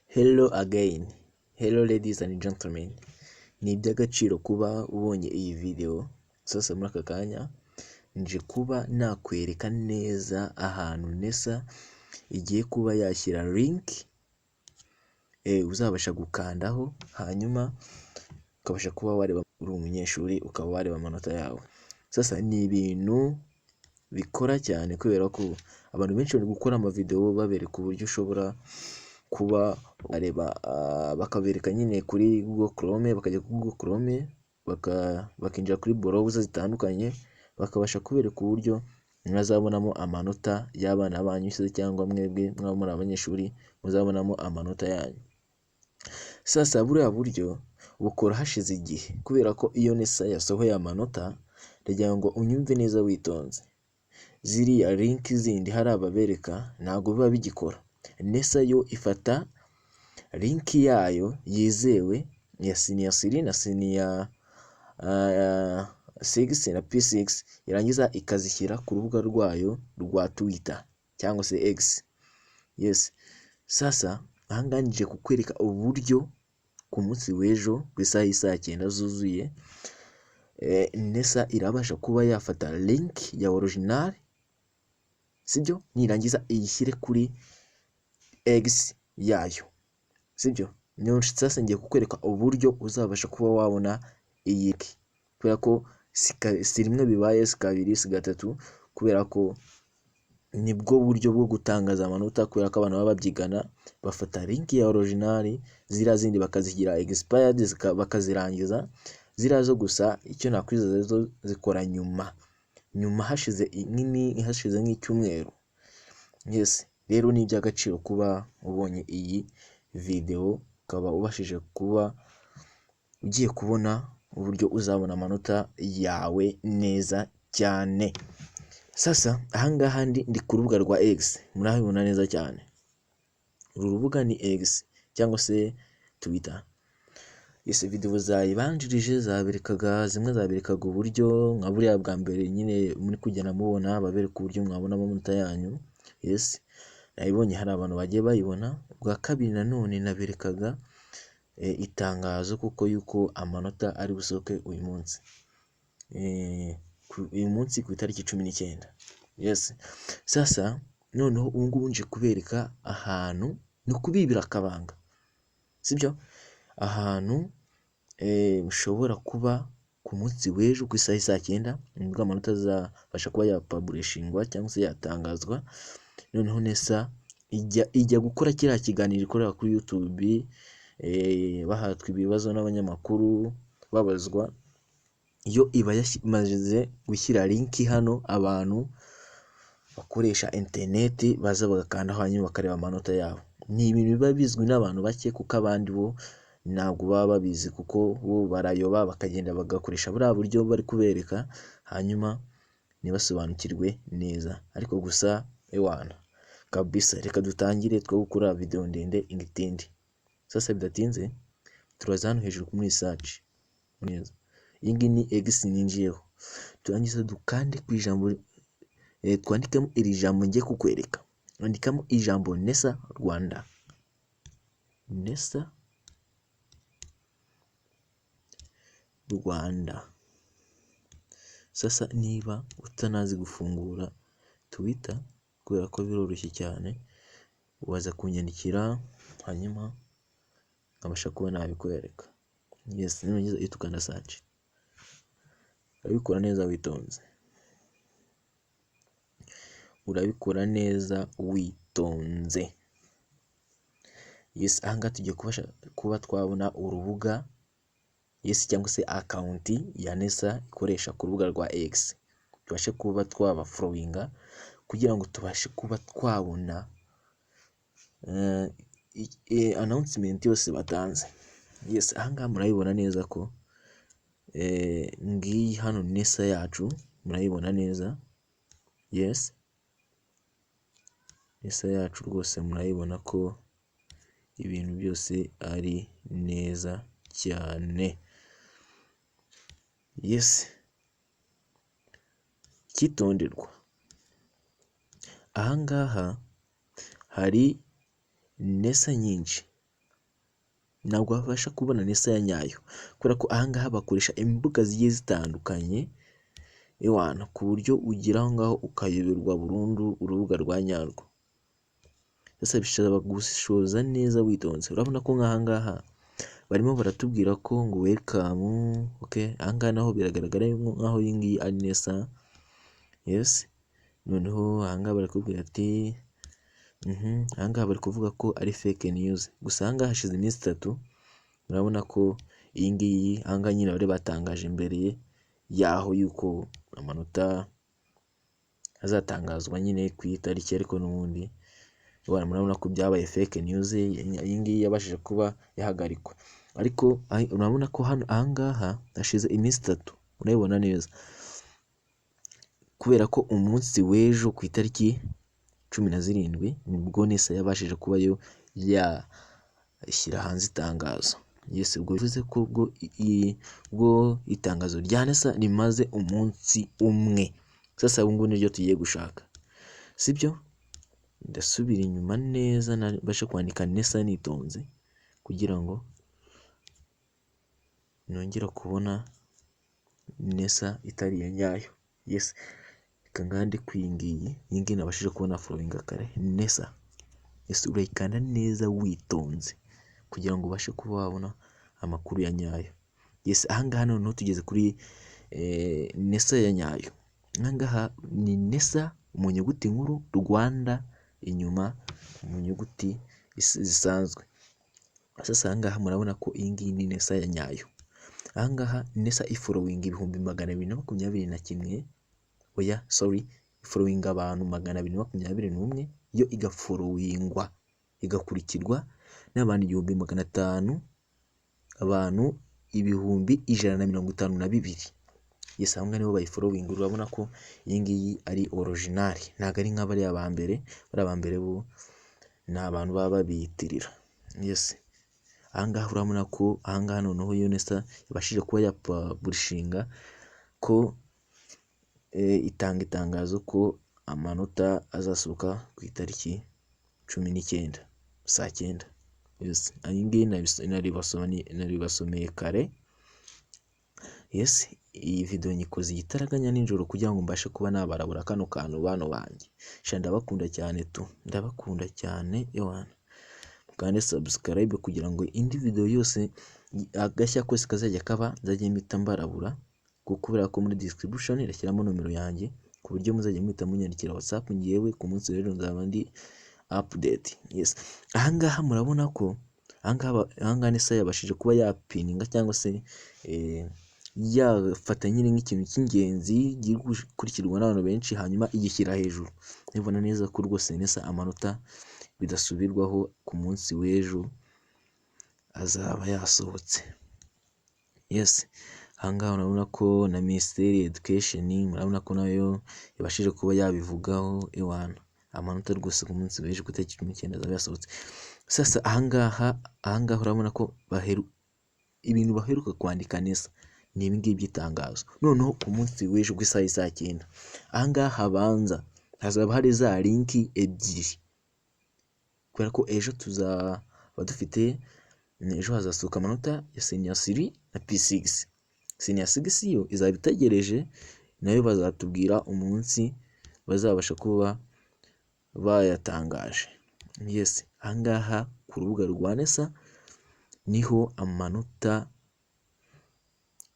Hello again. Hello ladies and gentlemen. Ni iby'agaciro kuba ubonye iyi video. Sasa muri aka kanya nje kuba nakwereka neza ahantu Nesa igiye kuba yashyira link uzabasha gukandaho, hanyuma ukabasha kuba wareba uri umunyeshuri ukaba wareba amanota yawe. Sasa ni ibintu bikora cyane kubera ko abantu benshi bari gukora amavideo babereka uburyo ushobora kuba bareba bakabereka nyine kuri Google Chrome, bakajya kuri Google Chrome bakinjira kuri browser zitandukanye, bakabasha kubereka uburyo mwazabonamo amanota y'abana banyu se cyangwa mwebwe mwaba muri abanyeshuri muzabonamo amanota yanyu. Sasa buriya buryo bukora hashize igihe kubera ko iyo Nesa yasohoye amanota, ndagira ngo unyumve neza witonze. Ziriya link zindi hari ababereka ntabwo biba bigikora. Nesa yo ifata link yayo yizewe ya senior 3 na senior 6 na P6, irangiza ikazishyira ku rubuga rwayo rwa Twitter cyangwa se X. Yes. Sasa ahangaha nje kukwereka uburyo ku munsi w'ejo ku isaha y'isa 9 zuzuye Nesa irabasha kuba yafata link ya original, sibyo, nirangiza iyishyire kuri X yayo, sibyo. Niyo sasa ngiye kukwereka uburyo uzabasha kuba wabona iyi link, kubera ko si rimwe bibaye, si kabiri, si gatatu, kubera ko nibwo buryo bwo gutangaza amanota, kubera ko abantu baba babyigana bafata link ya original, ziriya zindi bakazigira expired bakazirangiza, ziriya zo gusa icyo nakwizeza zo zikora nyuma hashize nk'icyumweru. Yes, rero ni iby'agaciro kuba ubonye iyi video, ukaba ubashije kuba ugiye kubona uburyo uzabona amanota yawe neza cyane. Sasa ahangaha ndi ku rubuga rwa X, murabibona neza cyane. Uru rubuga ni X cyangwa se Twitter. Yes, video zayibanjirije zimwe zaberekaga uburyo nka buriya bwa mbere nyine muri kugenda mubona babereka uburyo mwabona amanota yanyu. Yes, nabibonye hari abantu bagiye bayibona. Bwa kabiri nanone naberekaga itangazo kuko yuko amanota ari busohoke uyu munsi. Uyu munsi ku itariki 19. Yes. Sasa noneho ubu ngubu nje kubereka ahantu ni kubibira akabanga, sibyo, ahantu ushobora kuba ku munsi w'ejo ku isaha y'isa 9 nibwo amanota azabasha kuba yapublishingwa cyangwa se yatangazwa. Noneho Nesa ijya gukora kiriya kiganiro ikorera kuri YouTube, bahatwa ibibazo n'abanyamakuru babazwa, iyo iba yamaze gushyira link hano, abantu bakoresha internet baza bagakandaho hanyuma bakareba amanota yabo. Ni ibintu biba bizwi n'abantu bake kuko abandi bo ntabwo baba babizi, kuko bo barayoba bakagenda bagakoresha buriya buryo bari kubereka, hanyuma ntibasobanukirwe neza. Ariko gusa ewana kabisa, reka dutangire two gukora video ndende ingitindi. Sasa bidatinze turaza hano hejuru muri search neza. Iyi ngiyi ni X ninjiyeho, turangiza dukande ku ijambo twandikamo iri jambo ngiye kukwereka. Andikamo ijambo Nesa Rwanda. Nesa Rwanda. Sasa niba utanazi gufungura Twitter, kubera ko biroroshye cyane, waza kunyandikira hanyuma nkabasha kuba nabikwereka. Yes, nirangiza iyo tukanda search urabikora neza witonze, urabikora neza witonze. Yes, ahangaha tugiye kubasha kuba twabona urubuga, yes, cyangwa se account ya Nesa ikoresha ku rubuga rwa X, tubashe kuba twaba followinga kugira ngo tubashe kuba twabona announcement yose batanze. Yes, ahangaha murabibona neza ko ngiyi hano Nesa yacu, murayibona neza. Yes, Nesa yacu rwose murayibona ko ibintu byose ari neza cyane. Yes, cyitonderwa, ahangaha hari Nesa nyinshi ntabwo wabasha kubona nesa ya nyayo, kubera ko ahangaha bakoresha imbuga zigiye zitandukanye ewana, ku buryo ugira aho ngaho ukayoberwa burundu urubuga rwa nyarwo. Sasa bisaba gushishoza neza witonze. Urabona ko nk'ahangaha barimo baratubwira ko ngo welcome, okay, ahangaha naho biragaragara nk'aho iyi ngiyi ari nesa, yes. Noneho ahangaha barakubwira ati ahangaha bari kuvuga ko ari fake news, gusa ahangaha hashize iminsi 3, murabona ko iyi ngiyi ahangaha nyine bari batangaje imbere yaho yuko amanota azatangazwa nyine ku itariki, ariko n'ubundi murabona ko byabaye fake news. Iyi ngiyi yabashije kuba yahagarikwa, ariko urabona ko hano ahangaha hashize iminsi 3, urabibona neza, kubera ko umunsi w'ejo ku itariki 17 nibwo nesa yabashije kuba yo yashyira hanze itangazo. Yes, ubwo bivuze ko ubwo itangazo rya nesa rimaze umunsi umwe. Sasa ubu ngubu niryo tugiye gushaka, sibyo? Ndasubira inyuma neza nabashe kwandika nesa nitonze kugira ngo nongera kubona nesa itari iya nyayo. Yes, reka ngande iyi ngiyi nabashije kubona following kare nesa. Yes, urayikanda neza witonze kugira ngo ubashe kuba wabona amakuru ya nyayo. Yes, ahangaha noneho tugeze kuri nesa ya nyayo. Ahangaha ni nesa mu nyuguti nkuru, Rwanda inyuma mu nyuguti zisanzwe. Sasa ahangaha murabona ko iyi ngiyi ni nesa ya nyayo. Ahangaha nesa ifollowing 221, oya sorry, ifollowing abantu 221, yo igafollowingwa igakurikirwa n'abantu 500, abantu 152. Yes, ahangaha nibo bayifollowing. Urabona ko iyi ngiyi ari original, ntabwo ari nk'abari abambere. Bari abambere bo ni abantu baba babiyitirira. Yes, ahangaha urabona ko ahangaha noneho yo nesa yabashije kuba yapublishinga ko itanga itangazo ko amanota azasohoka ku itariki 19 saa 9. Yes, iyi ngiyi naribasomeye kare. Yes, iyi video nyikoze igitaraganya nijoro kugira ngo mbashe kuba nabarabura kano kantu bano banjye. Ndabakunda cyane ndabakunda cyane ewana. Mukande subscribe kugira ngo indi video yose agashya kose kazajya kaba nzajye mpita mbarabura, kubera ko muri description irashyiramo nomero yanjye ku buryo muzajya muhita munyandikira WhatsApp ngiyewe ku munsi rero nzaba ndi update. Yes, ahangaha murabona ko ahangaha nesa yabashije kuba yapininga cyangwa se yafata nyine nk'ikintu cy'ingenzi gikurikirwa n'abantu benshi, hanyuma igishyira hejuru. Nibona neza ko rwose nesa amanota bidasubirwaho ku munsi w'ejo azaba yasohotse. Yes, ahangaha urabona ko na Minisiteri Education murabona ko nayo yabashije kuba yabivugaho ewana, amanota rwose ku munsi w'ejo ku itariki 19 azaba yasohotse. Sasa ahangaha urabona ko ibintu baheruka kwandika nesa ni ibi ngibi by'itangazo. Noneho ku munsi w'ejo ku isaha saa 9 ahangaha habanza hazaba hari za linki ebyiri, kubera ko ejo tuzaba dufite, ejo hazasohoka amanota ya Senior 3 na P6. Senior 6 yo izaba itegereje, nayo bazatubwira umunsi bazabasha kuba bayatangaje. Yes, ahangaha ku rubuga rwa nesa niho amanota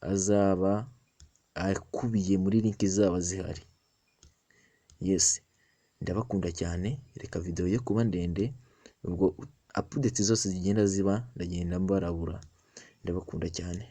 azaba akubiye muri linki zaba zihari. Yes, ndabakunda cyane. Reka video yo kuba ndende, ubwo update zose zigenda ziba ndagenda mbarabura. Ndabakunda cyane.